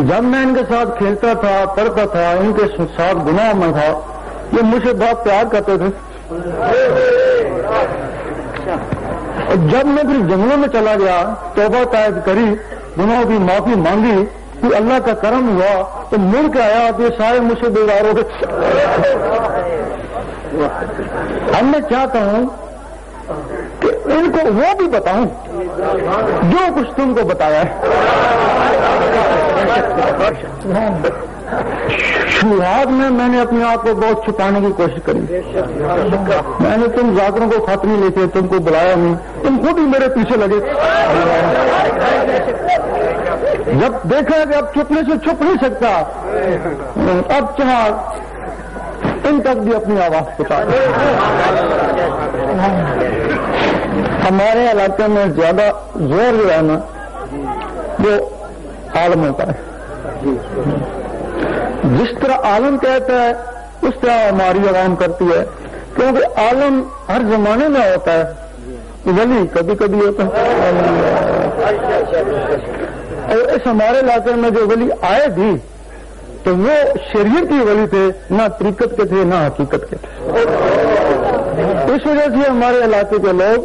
جب میں ان کے ساتھ کھیلتا تھا، پڑھتا تھا، ان کے ساتھ گناہ میں تھا، یہ مجھے بہت پیار کرتے تھے. اور جب میں پھر جنگلوں میں چلا گیا، توبہ طائب کری، گناہوں کی معافی مانگی، کہ اللہ کا کرم ہوا تو مڑ کے آیا تو یہ سارے مجھ سے بیزار ہو گئے. اب میں چاہتا ہوں کہ ان کو وہ بھی بتاؤں جو کچھ تم کو بتایا ہے. شروعات میں نے اپنے آپ کو بہت چھپانے کی کوشش کری. میں نے تم ذاکروں کو خط نہیں لکھے، تم کو بلایا نہیں، تم خود ہی میرے پیچھے لگے. جب دیکھا کہ اب چھپنے سے چھپ نہیں سکتا، اب چاہا ان تک بھی اپنی آواز پہنچا. ہمارے علاقے میں زیادہ زور جو ہے نا وہ عالموں کا ہے. جس طرح عالم کہتا ہے اس طرح ہماری عوام کرتی ہے، کیونکہ عالم ہر زمانے میں ہوتا ہے، ولی کبھی کبھی ہوتا ہے. اور اس ہمارے علاقے میں جو ولی آئے بھی تو وہ شریعت کی ولی تھے، نہ طریقت کے تھے نہ حقیقت کے تھے. اس وجہ سے ہمارے علاقے کے لوگ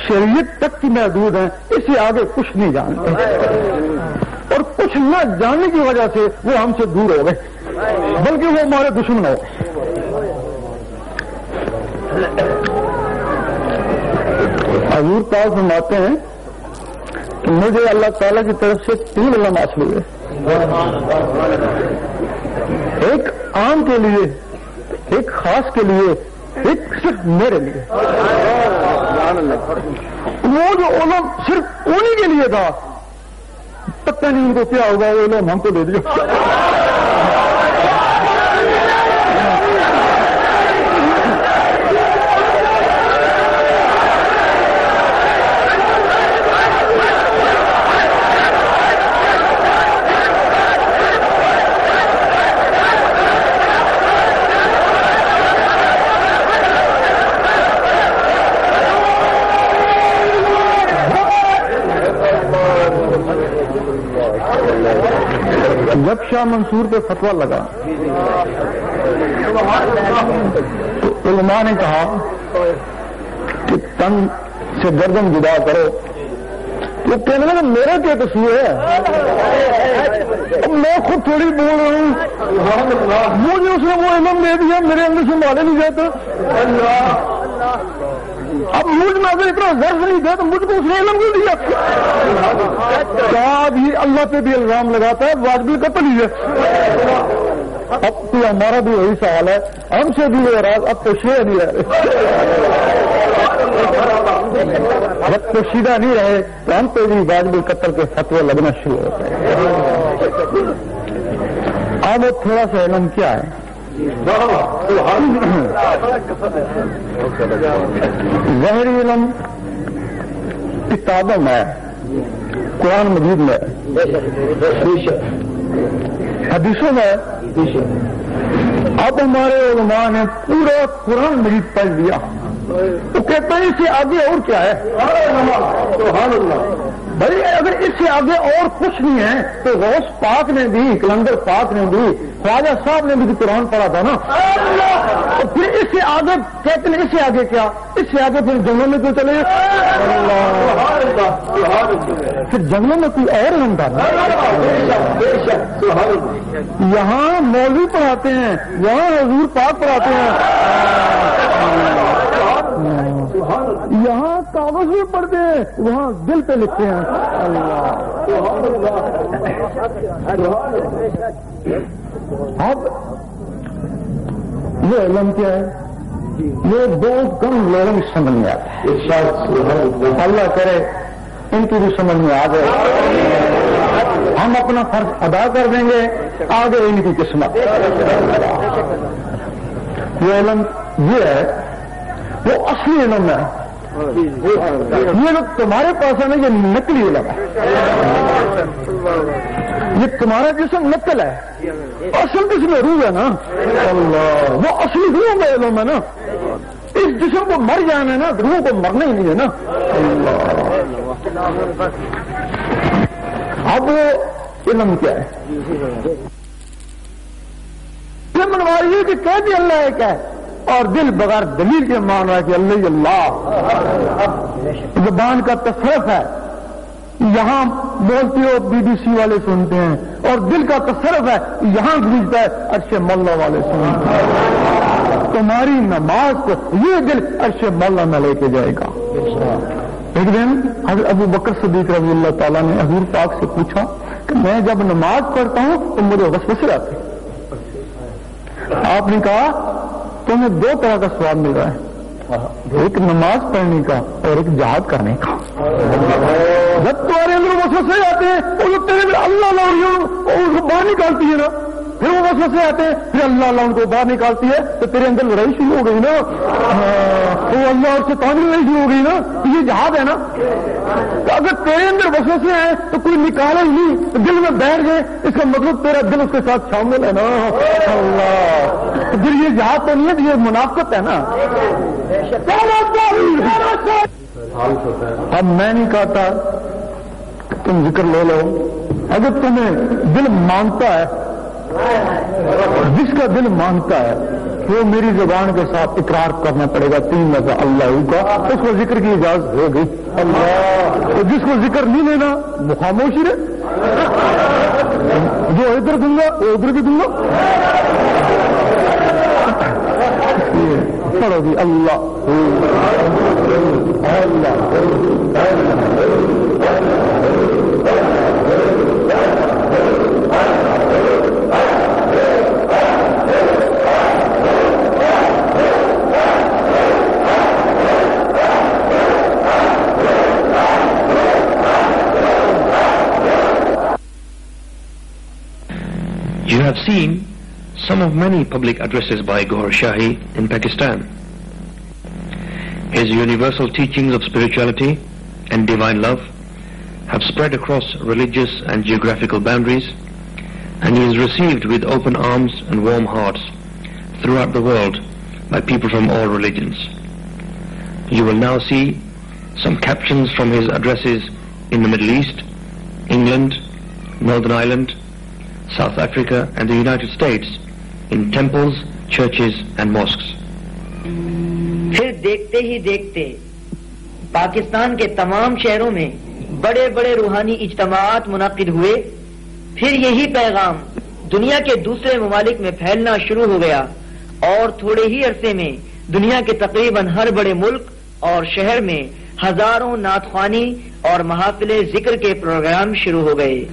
شریعت تک کی محدود ہیں، اس سے آگے کچھ نہیں جانتے، اور کچھ نہ جاننے کی وجہ سے وہ ہم سے دور ہو گئے، بلکہ وہ ہمارے دشمن ہو گئے. حضور پاک فرماتے ہیں کہ مجھے اللہ تعالیٰ کی طرف سے 3 علم حاصل ہوئے. ایک عام کے لیے، ایک خاص کے لیے، ایک صرف میرے لیے. وہ جو علم صرف انہی کے لیے تھا، پتہ نہیں ان کو کیا ہوگا، وہ علم ہم کو دے دیا. جب شاہ منصور پہ فتویٰ لگا تو علماء نے کہا کہ تن سے گردن جدا کرو. وہ کہنے لگا میرے کیا قصور ہے، میں خود تھوڑی بول رہا ہوں، مجھے اس نے وہ علم دے دیا، میرے اندر سے مالے نہیں جاتا. اب مجھ میں اگر اتنا ظرف نہیں دیا تو مجھ کو اس نے علم کیوں دیا؟ کیا بھی اللہ پہ بھی الزام لگاتا ہے، واجبی قتل ہی ہے. اب تو ہمارا بھی وہی سوال ہے، ہم سے بھی وہ راز اب تو شیعہ نہیں رہے، جب تو شیعہ نہیں رہے تو ہم پہ بھی واجبی قتل کے فتوے لگنا شروع ہوتے ہیں. اب تھوڑا سا علم کیا ہے؟ ظاہری علم کتابوں میں، قرآن مجید میں، حدیثوں میں. اب ہمارے علماء نے پورا قرآن مجید پڑھ لیا، تو کہتے ہیں اس سے آگے اور کیا ہے؟ سبحان اللہ. بھائی اگر اس سے آگے اور کچھ نہیں ہے تو غوث پاک نے بھی، کلندر پاک نے بھی، خواجہ صاحب نے بھی قرآن پڑھا تھا نا. تو پھر اس سے آگے کہتے ہیں اس سے آگے کیا؟ اس سے آگے پھر جنگلوں میں کیوں چلے؟ پھر جنگلوں میں کوئی اور علم تھا نا. یہاں مولوی پڑھاتے ہیں، یہاں حضور پاک پڑھاتے ہیں، یہاں کاغذ بھی پڑھتے ہیں، وہاں دل پہ لکھتے ہیں. اب یہ علم کیا ہے؟ یہ بہت کم لوگوں کی سمجھ میں آتا ہے. اللہ کرے ان کی بھی سمجھ میں آ جائے، ہم اپنا فرض ادا کر دیں گے، آگے ان کی قسمت. یہ علم یہ ہے، وہ اصلی علم ہے. یہ لوگ تمہارے پاس ہے نا، یہ نقلی علم ہے. یہ تمہارا جسم نقل ہے، اصل جسم میں روح ہے نا. اللہ، وہ اصلی روح میں علم ہے نا. اس جسم کو مر جانا ہے نا، روح کو مرنا ہی نہیں ہے نا. اب علم کیا ہے؟ یہ منوا رہی ہے کہ کہہ دی اللہ ایک ہے اور دل بغیر دلیل کے مان رہا ہے کہ اللہ ہی اللہ. زبان کا تصرف ہے، یہاں بولتے ہو بی بی سی والے سنتے ہیں، اور دل کا تصرف ہے یہاں گونجتا ہے عرش مولا والے سنتے ہیں. تمہاری نماز کو یہ دل عرش مولا میں لے کے جائے گا. ایک دن حضرت ابو بکر صدیق رضی اللہ تعالیٰ نے حضور پاک سے پوچھا کہ میں جب نماز پڑھتا ہوں تو مجھے وسوسے آتے ہیں. آپ نے کہا تمہیں دو طرح کا سواب مل رہا ہے، ایک نماز پڑھنے کا اور ایک جہاد کرنے کا. جب تمہارے اندر وسوسے آتے ہیں وہ تیرے میں اللہ اس کو باہر نکالتی ہے نا، پھر وہ وسوسے آتے ہیں پھر اللہ ان کو باہر نکالتی ہے، تو تیرے اندر لڑائی شروع ہو گئی نا، وہ اللہ اور شیطان کی لڑائی شروع ہو گئی نا. یہ جہاد ہے نا. تو اگر تیرے اندر وسوسے ہیں تو کوئی نکالا ہی نہیں، تو دل میں بیٹھ گئے، اس کا مطلب تیرا دل اس کے ساتھ شامل ہے نا. اللہ پھر یہ جہاد تو نہیں ہے، یہ منافقت ہے نا. اب میں نہیں کہتا کہ تم ذکر لے لو، اگر تمہیں دل مانتا ہے، جس کا دل مانتا ہے وہ میری زبان کے ساتھ اقرار کرنا پڑے گا 3 لفظ اللہ کا، اس کو ذکر کی اجازت ہو گئی. اللہ جس کو ذکر نہیں لینا وہ خاموشی رہے، جو ادھر دوں گا وہ ادھر بھی دوں گا. پڑھو جی اللہ You have seen some of many public addresses by Gohar Shahi in Pakistan. His universal teachings of spirituality and divine love have spread across religious and geographical boundaries, and he is received with open arms and warm hearts throughout the world by people from all religions. You will now see some captions from his addresses in the Middle East, England, Northern Ireland, South Africa and the United States in temples, churches and mosques. پھر دیکھتے ہی دیکھتے پاکستان کے تمام شہروں میں بڑے بڑے روحانی اجتماعات منعقد ہوئے. پھر یہی پیغام دنیا کے دوسرے ممالک میں پھیلنا شروع ہو گیا، اور تھوڑے ہی عرصے میں دنیا کے تقریباً ہر بڑے ملک اور شہر میں ہزاروں نعت خوانی اور محافل ذکر کے پروگرام شروع ہو گئے.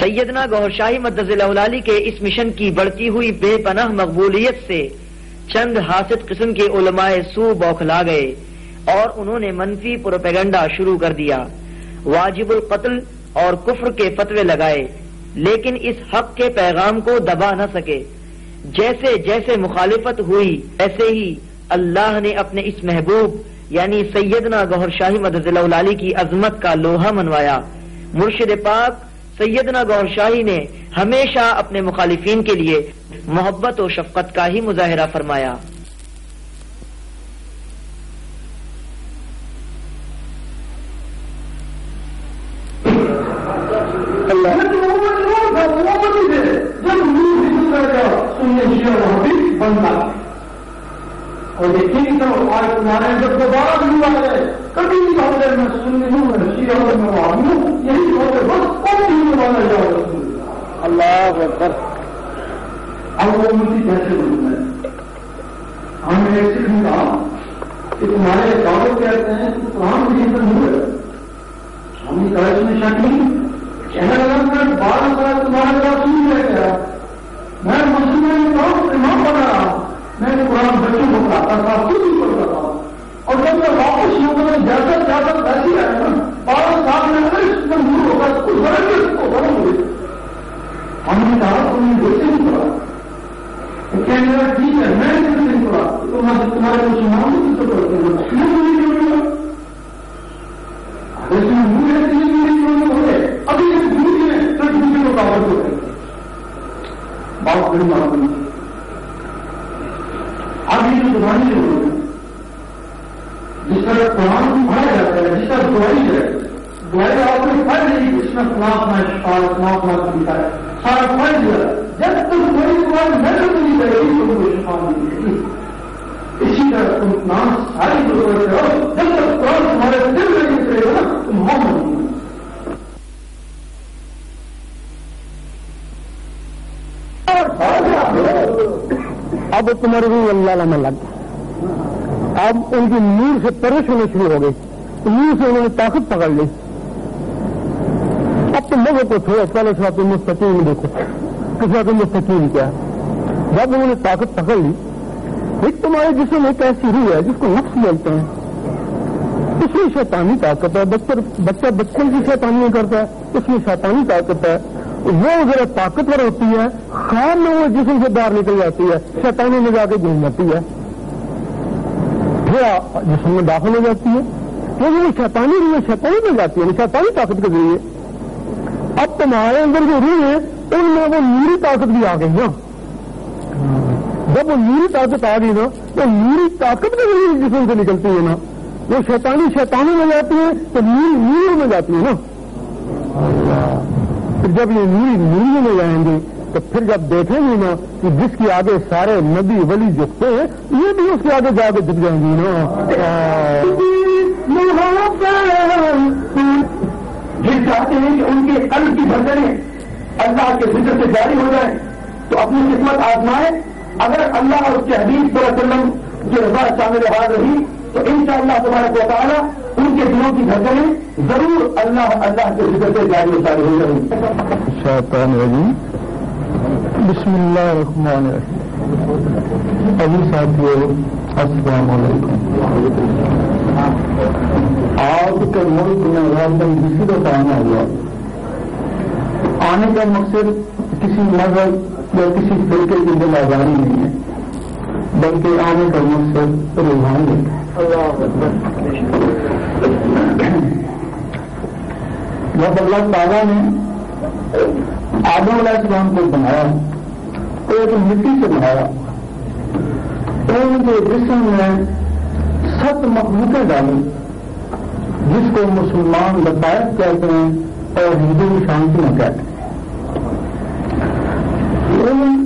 سیدنا گوہر شاہی مدظ اللہ العالی کے اس مشن کی بڑھتی ہوئی بے پناہ مقبولیت سے چند حاسد قسم کے علماء سو بوکھلا گئے اور انہوں نے منفی پروپیگنڈا شروع کر دیا، واجب القتل اور کفر کے فتوے لگائے، لیکن اس حق کے پیغام کو دبا نہ سکے. جیسے جیسے مخالفت ہوئی ایسے ہی اللہ نے اپنے اس محبوب یعنی سیدنا گوہر شاہی مدظ اللہ العالی کی عظمت کا لوہا منوایا. مرشد پاک سیدنا گوہر شاہی نے ہمیشہ اپنے مخالفین کے لیے محبت و شفقت کا ہی مظاہرہ فرمایا. اور یقین کرو آج تمہارے جب دوبارہ بھی ہوا ہے کبھی بھی ہوتے میں سننے ہوں میں شیعہ اور میں ہوں یہی ہوتے بس کبھی بھی والا جاؤ اللہ اکبر. اب وہ مجھے کیسے بولنا ہے؟ ہم نے ایک سکھ کہا کہ تمہارے دعوت کہتے ہیں کہ قرآن کی اندر نہیں ہے. ہم نے کہا اس میں شک نہیں، کہنے لگا میں 12 سال تمہارے پاس سن رہ گیا، میں مسلمان ہوں امام بنا رہا، میں قرآن بچوں کو پڑھاتا تھا، خود ہی پڑھتا تھا، اور جب میں واپس یوں میں جیسا جاتا ویسے ہی آیا نا 12 سال میں منظور ہوگا تو کچھ غلط ہے اس کو غلط ہوئی. ہم نے کہا تم نے ویسے نہیں پڑھا، تو کہنے لگا ٹھیک ہے میں ویسے نہیں پڑھا تو میں تمہارے مسلمان کس کو پڑھتے ہیں ایسے میں ہو گئے ابھی ایک دوسرے میں پھر دوسرے کو دعوت ہو گئے. بات بڑی بات نہیں اب یہ جو زبانی جو ہوئی جس طرح قرآن کو پڑھا جاتا ہے، جس طرح دعائی ہے، دعائی آپ نے پڑھ نہیں اس اس میں اپنا شفاعت اپنا طریقہ ہے سارا فرض ہے جب تک کوئی سوال محنت نہیں کرے گی تم کو شفا نہیں ملے گی اسی طرح تم نام ساری ضرورت کرو جب تک قرآن تمہارے دل میں نہیں کرے گا نا تم مومن نہیں اب تمہاری روح اللہ میں لگ گئی اب ان کی نور سے پرش ہونے شروع ہو گئی نور سے انہوں نے طاقت پکڑ لی اب تم لوگوں کو تھوڑا پہلے سے آپ مستقیم دیکھو کس بات مستقیم کیا جب انہوں نے طاقت پکڑ لی ایک تمہارے جسم ایک ایسی روح ہے جس کو نفس بولتے ہیں اس میں شیطانی طاقت ہے بچہ بچپن کی شیطانیاں کرتا ہے اس میں شیطانی طاقت ہے وہ ذرا طاقتور ہوتی ہے خواب میں وہ جسم سے باہر نکل جاتی ہے شیطانی میں جا کے گھوم جاتی ہے پھر جسم میں داخل ہو جاتی ہے وہ شیطانی روح شیطانی میں جاتی ہے شیطانی طاقت کے ذریعے اب تمہارے اندر جو روح ہے ان میں وہ نیری طاقت بھی آ گئی نا جب وہ نیری طاقت آ گئی نا تو نیری طاقت کے ذریعے جسم سے نکلتی ہے نا وہ شیطانی میں جاتی ہے تو نیری میں جاتی ہے نا پھر جب یہ نیری میں جائیں گے تو پھر جب دیکھیں گے نا کہ جس کے آگے سارے نبی ولی جھکتے ہیں یہ بھی اس کے آگے جا کے جھک جائیں گی نا جس چاہتے ہیں کہ ان کے قلب کی دھڑکنیں اللہ کے ذکر سے جاری ہو جائیں تو اپنی قسمت آزمائیں اگر اللہ اور اس کے حبیب صلی اللہ علیہ وسلم کی رضا شامل آباد رہی تو انشاءاللہ تبارک و تعالیٰ ان کے دلوں کی دھڑکنیں ضرور اللہ کے ذکر سے جاری و ساری ہو جائیں گی شیطان الرجیم بسم اللہ الرحمن الرحیم ابھی ساتھیو السلام علیکم آپ کے ملک میں غالباً کسی کو آنا ہوا آنے کا مقصد کسی مذہب یا کسی فرقے کی دل آزاری نہیں ہے بلکہ آنے کا مقصد روحانیت ہے جب اللہ تعالیٰ نے آدم علیہ السلام کو بنایا تو ایک مٹی سے بنایا ان کے جسم میں 7 مخلوقیں ڈالی جس کو مسلمان لطائف کہتے ہیں اور ہندو شانتیاں کہتے ہیں ان